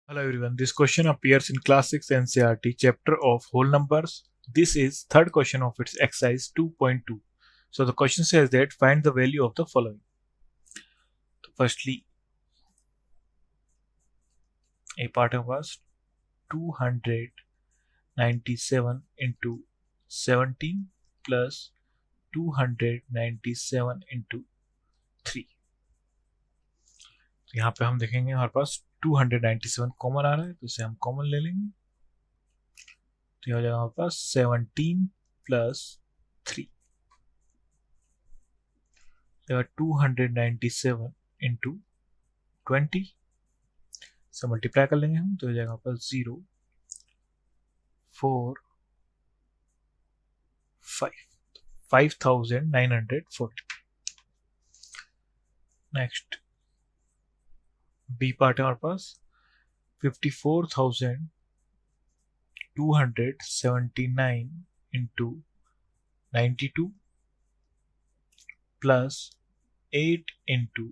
Hello everyone, this question appears in Class 6 NCERT chapter of whole numbers. This is third question of its exercise 2.2. So the question says that find the value of the following. So firstly, a part was 297 into 17 plus 297 into 3. तो यहाँ पे हम देखेंगे हमारे पास 297 common आ रहा है, तो इसे हम कॉमन ले लेंगे। तो यह हो जाएगा हमारे पास 17 प्लस 3, 297 इंटू 20 से मल्टीप्लाई कर लेंगे हम, तो हो जाएगा हमारे पास 0 4 5 5940। नेक्स्ट बी पार्ट है हमारे पास 54,279 इंटू 92 प्लस 8 इंटू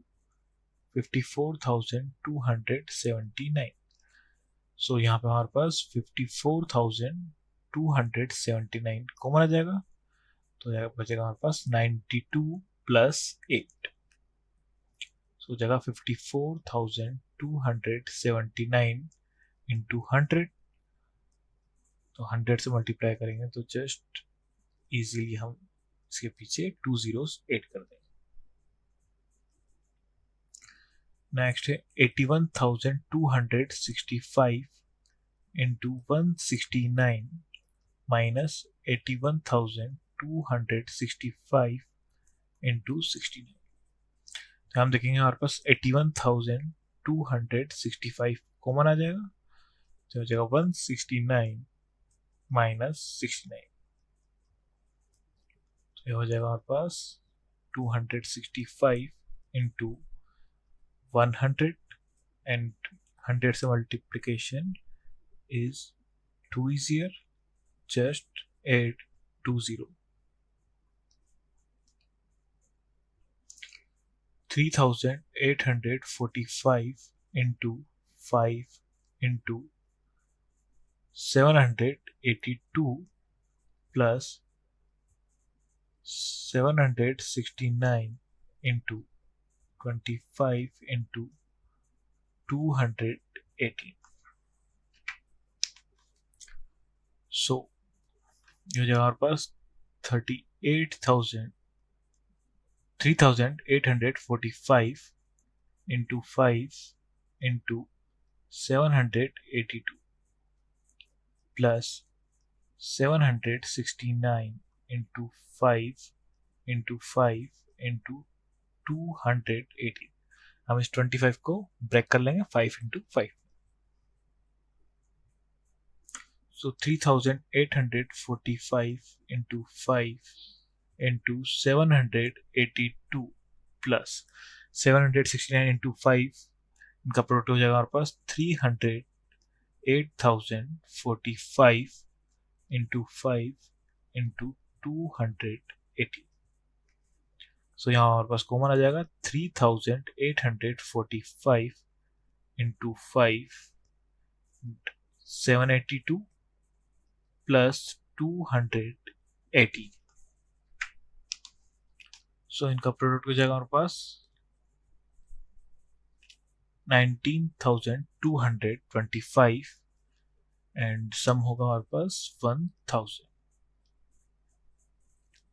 54,279। सो यहाँ पे हमारे पास 54,279 कॉमन आ जाएगा, तो बचेगा हमारे पास 92 प्लस 8। सो जगह 54,279 इंटू 100, तो 100 से मल्टीप्लाई करेंगे तो जस्ट इजीली हम इसके पीछे 2 zeros ऐड कर देंगे। नेक्स्ट है 81,265 इंटू 169 माइनस 81,265 इंटू 69। तो हम देखेंगे हमारे पास 81,265 कॉमन आ जाएगा, तो हो जाएगा 169 माइनस 69, तो ये हो जाएगा हमारे पास 265 इंटू 100 एंड 100 से multiplication is too easier, just add 2 0। 3,845 into 5 into 782 plus 769 into 25 into 218। सो ये हो जाएगा हमारे पास 3,845 into 5 into 782 plus 769 into 5 into 5 into 218। हम इस 25 को ब्रेक कर लेंगे 5 into 5। So 3,845 into 5 into 782 plus 769 into 5, इनका प्रोडक्ट हो जाएगा हमारे पास 308,045 into 5 into 280। सो यहाँ हमारे पास कॉमन आ जाएगा 3,845 into 5 782 प्लस 280। सो इनका प्रोडक्ट हो जाएगा हमारे पास 19,225 एंड सम होगा हमारे पास 1,000।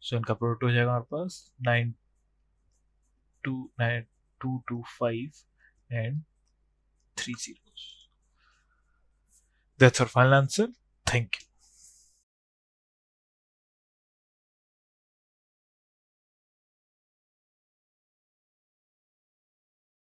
सो इनका प्रोडक्ट हो जाएगा हमारे पास 9,225 and 3 zeros। That's our final answer. Thank you.